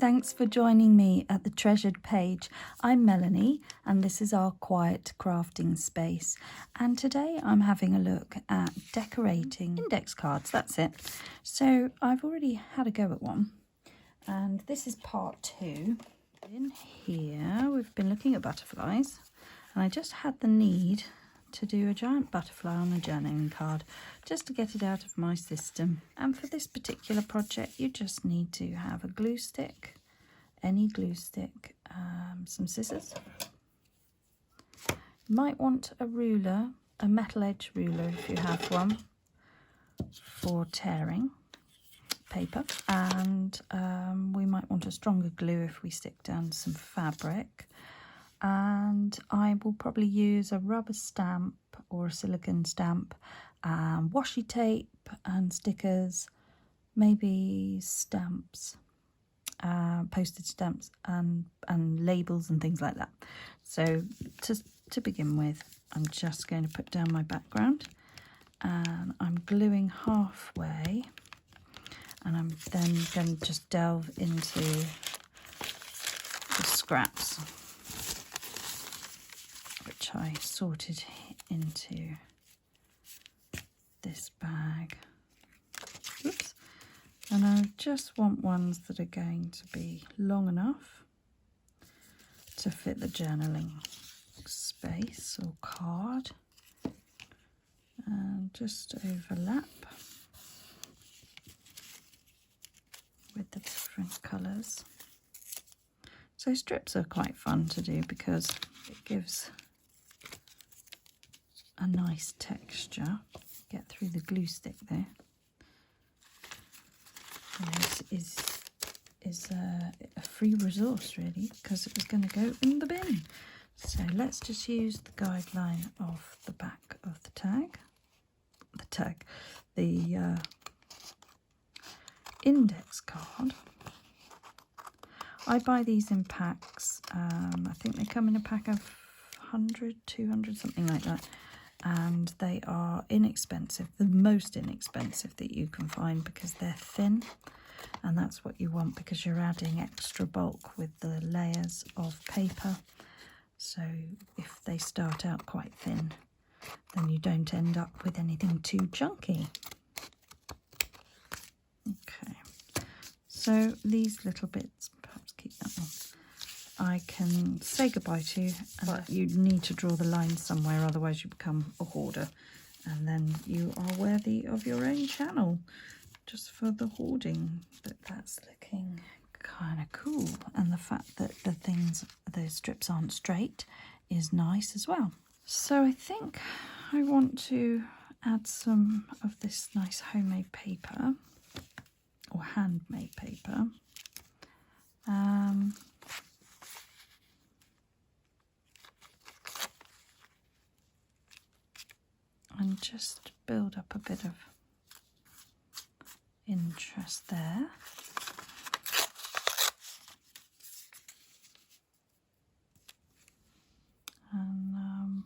thanks for joining me at the Treasured Page. I'm Melanie and this is our quiet crafting space. And today I'm having a look at decorating index cards, that's it. So I've already had a go at one and this is part 2. In here we've been looking at butterflies and I just had the need to do a giant butterfly on a journaling card just to get it out of my system. And for this particular project you just need to have a glue stick, any glue stick, some scissors. You might want a ruler, a metal edge ruler if you have one, for tearing paper, and we might want a stronger glue if we stick down some fabric. And I will probably use a rubber stamp or a silicone stamp, washi tape and stickers, maybe stamps, postage stamps and labels and things like that. So to begin with, I'm just going to put down my background and I'm gluing halfway, and I'm then going to just delve into the scraps, which I sorted into this bag. Oops. And I just want ones that are going to be long enough to fit the journaling space or card, and just overlap with the different colours. So strips are quite fun to do because it gives a nice texture. Get through the glue stick there. And this is a free resource really, because it was going to go in the bin. So let's just use the guideline of the back of the index card. I buy these in packs. I think they come in a pack of 100, 200, something like that. And they are inexpensive, the most inexpensive that you can find, because they're thin. And that's what you want, because you're adding extra bulk with the layers of paper. So if they start out quite thin, then you don't end up with anything too chunky. Okay, so these little bits, perhaps keep that one, I can say goodbye to, but you need to draw the line somewhere, otherwise you become a hoarder and then you are worthy of your own channel just for the hoarding. But that's looking kind of cool, and the fact that those strips aren't straight is nice as well. So I think I want to add some of this nice homemade paper or handmade paper. And just build up a bit of interest there. And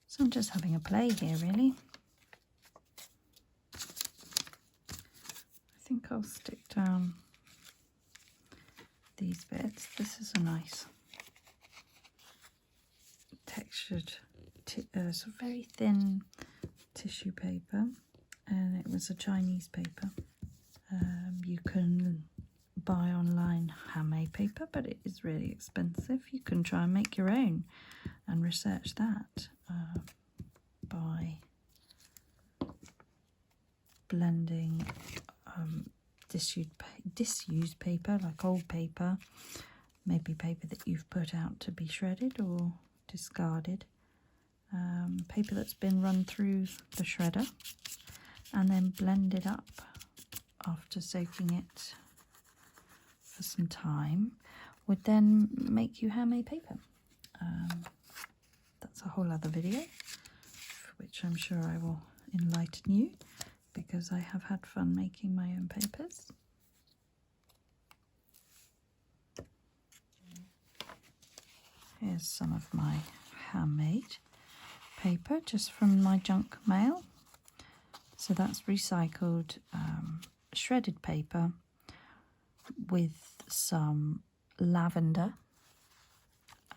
so I'm just having a play here really. I think I'll stick down these bits. This is a nice textured, sort of very thin tissue paper, and it was a Chinese paper. You can buy online handmade paper, but it is really expensive. You can try and make your own and research that by blending disused paper, like old paper, maybe paper that you've put out to be shredded or discarded, paper that's been run through the shredder, and then blend it up after soaking it for some time, would then make you handmade paper. That's a whole other video, for which I'm sure I will enlighten you, because I have had fun making my own papers. Here's some of my handmade paper just from my junk mail. So that's recycled shredded paper with some lavender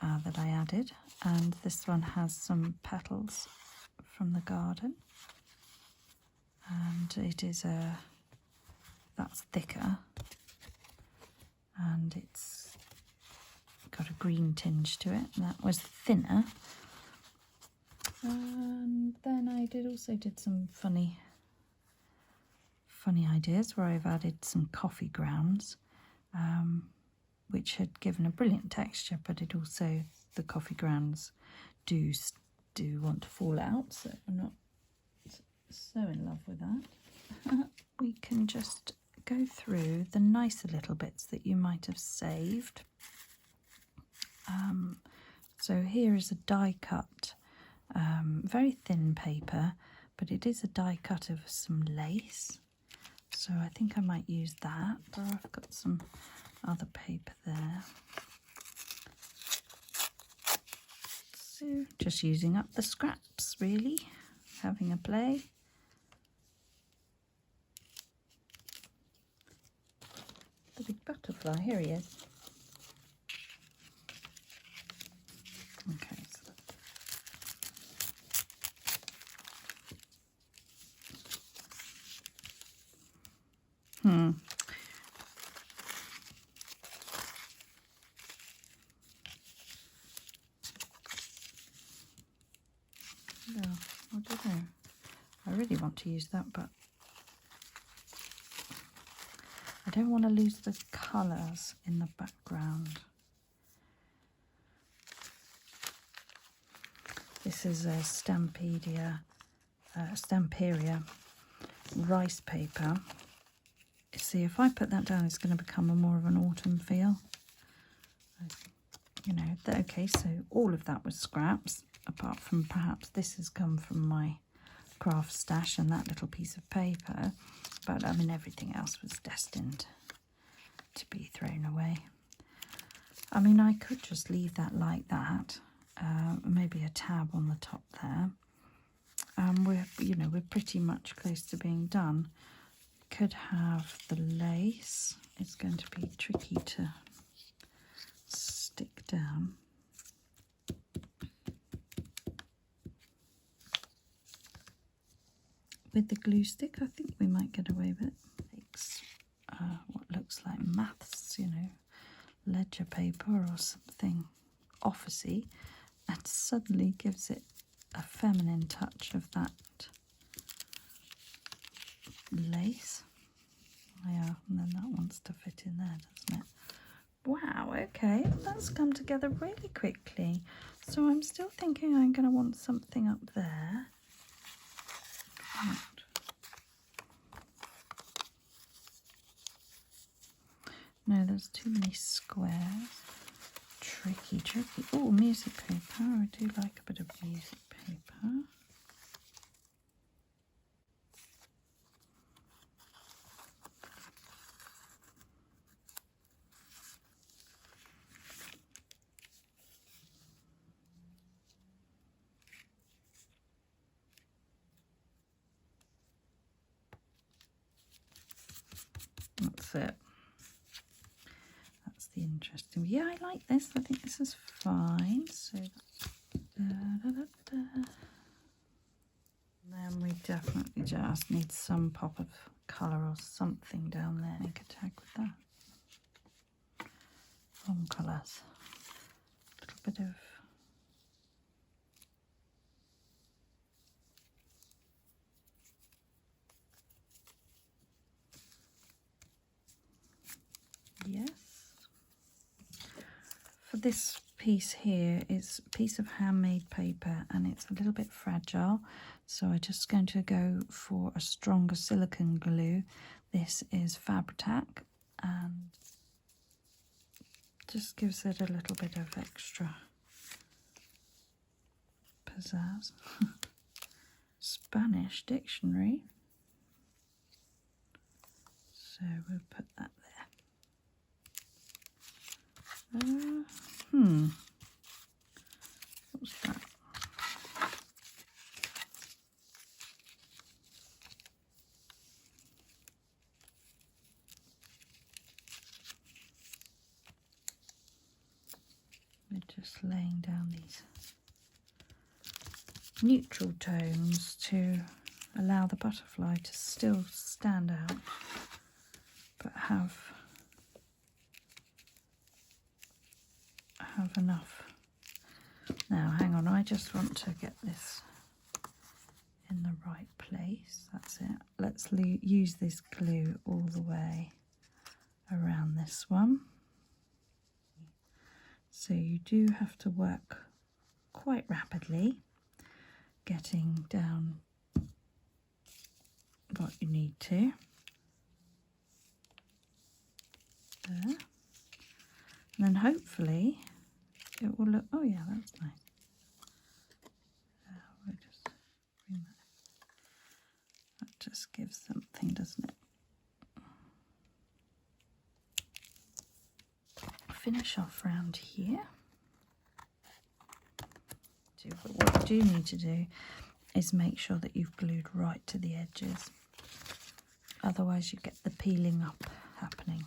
that I added, and this one has some petals from the garden, and it is that's thicker and it's got a green tinge to it. That was thinner. And then I also did some funny ideas where I've added some coffee grounds, which had given a brilliant texture, but it also, the coffee grounds do want to fall out, so I'm not so in love with that. We can just go through the nicer little bits that you might have saved. So here is a die cut, very thin paper, but it is a die cut of some lace. So I think I might use that, or I've got some other paper there. So just using up the scraps, really, having a play. The big butterfly, here he is. Okay. No, I don't know. I really want to use that, but I don't want to lose the colours in the background. This is a Stamperia rice paper. See, if I put that down, it's going to become more of an autumn feel. You know, okay, so all of that was scraps, apart from perhaps this has come from my craft stash and that little piece of paper. But, I mean, everything else was destined to be thrown away. I mean, I could just leave that like that. Maybe a tab on the top there. We're pretty much close to being done. Could have the lace. It's going to be tricky to stick down. With the glue stick, I think we might get away with it. Takes what looks like maths, ledger paper or something officey, and suddenly gives it a feminine touch of that lace. Yeah, and then that wants to fit in there, doesn't it? Wow, okay, that's come together really quickly. So I'm still thinking I'm going to want something up there. Right. No, there's too many squares. Tricky. Oh, music paper. I do like a bit of music paper. That's it. That's the interesting. Yeah, I like this. I think this is fine. So, then we definitely just need some pop of colour or something down there. You could tag with that. Wrong colours. A little bit of. Yes. For this piece here, it's a piece of handmade paper and it's a little bit fragile, so I'm just going to go for a stronger silicone glue. This is Fabri-tac and just gives it a little bit of extra pizzazz. Spanish dictionary. So we'll put that there. What's that? We're just laying down these neutral tones to allow the butterfly to still stand out, but have enough. Now hang on, I just want to get this in the right place. That's it. Let's use this glue all the way around this one. So you do have to work quite rapidly, getting down what you need to. There. And then hopefully it will look, oh yeah, that's nice. We'll just bring that just gives something, doesn't it? Finish off round here. But what you do need to do is make sure that you've glued right to the edges. Otherwise you get the peeling up happening.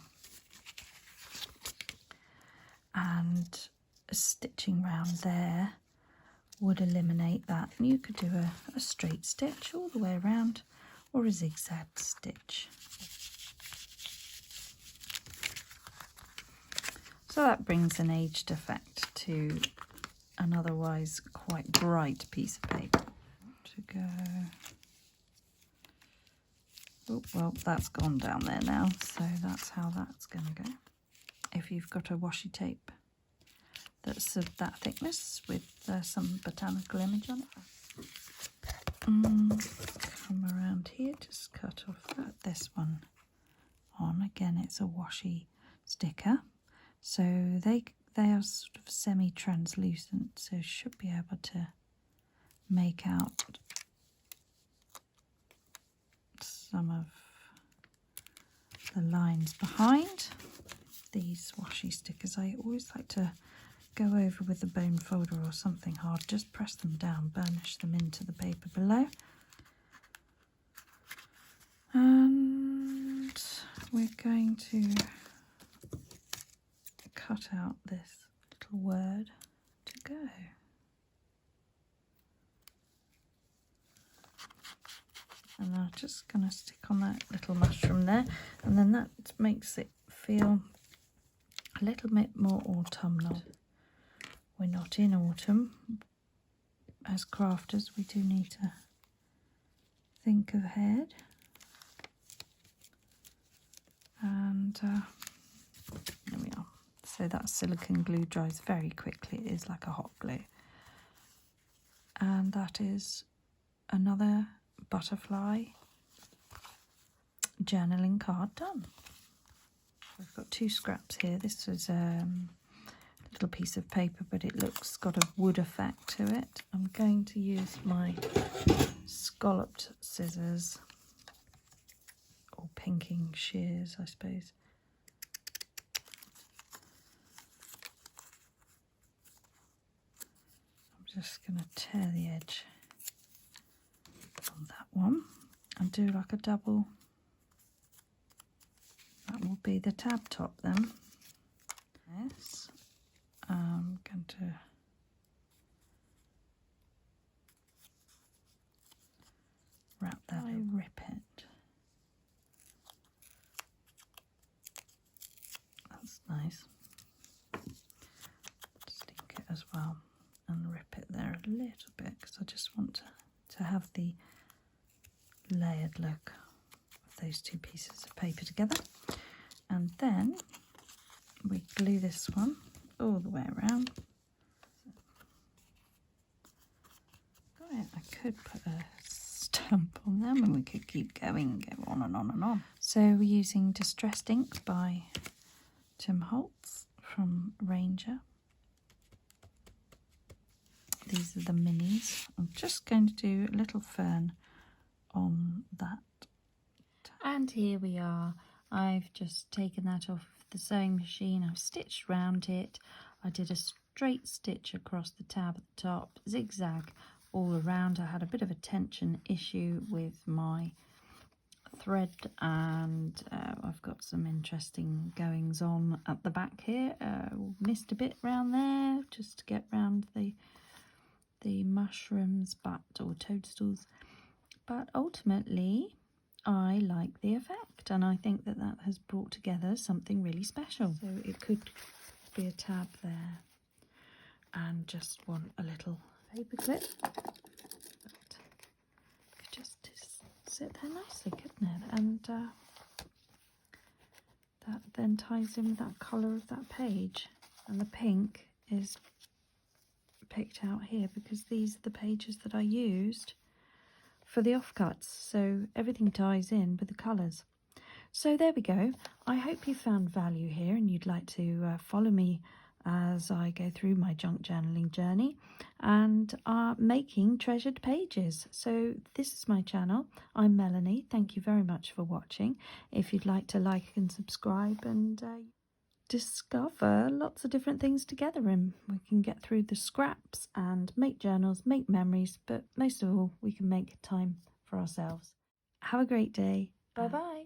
And stitching round there would eliminate that. And you could do a straight stitch all the way around or a zigzag stitch. So that brings an aged effect to an otherwise quite bright piece of paper. To go. Oh, well, that's gone down there now, so that's how that's going to go. If you've got a washi tape that's of that thickness with some botanical image on it, come around here, just cut off this one on. Again, it's a washi sticker, so they are sort of semi-translucent, so should be able to make out some of the lines behind these washi stickers. I always like to go over with a bone folder or something hard, just press them down, burnish them into the paper below. And we're going to cut out this little word to go. And I'm just going to stick on that little mushroom there, and then that makes it feel a little bit more autumnal. We're not in autumn. As crafters, we do need to think ahead. And there we are. So that silicone glue dries very quickly. It is like a hot glue. And that is another butterfly journaling card done. I've got 2 scraps here. This is a little piece of paper, but it looks got a wood effect to it. I'm going to use my scalloped scissors, or pinking shears, I suppose. I'm just going to tear the edge on that one and do like a double. That will be the tab top then. Yes, I'm going to wrap that and rip it. That's nice. Stick it as well and rip it there a little bit, because I just want to have the layered look of those 2 pieces of paper together. And then we glue this one all the way around. I could put a stamp on them and we could keep going and go on and on and on. So we're using Distressed Ink by Tim Holtz from Ranger. These are the minis. I'm just going to do a little fern on that. And here we are. I've just taken that off the sewing machine. I've stitched round it. I did a straight stitch across the tab at the top, zigzag all around. I had a bit of a tension issue with my thread, and I've got some interesting goings on at the back here. Missed a bit round there just to get round the mushrooms or toadstools, but ultimately I like the effect, and I think that has brought together something really special. So it could be a tab there and just want a little paper clip, but could just sit there nicely, couldn't it? And that then ties in with that colour of that page, and the pink is picked out here because these are the pages that I used for the offcuts, so everything ties in with the colours. So there we go. I hope you found value here and you'd like to follow me as I go through my junk journaling journey and making treasured pages. So this is my channel. I'm Melanie. Thank you very much for watching. If you'd like to like and subscribe and discover lots of different things together, and we can get through the scraps and make journals, make memories, but most of all we can make time for ourselves. Have a great day. Bye bye.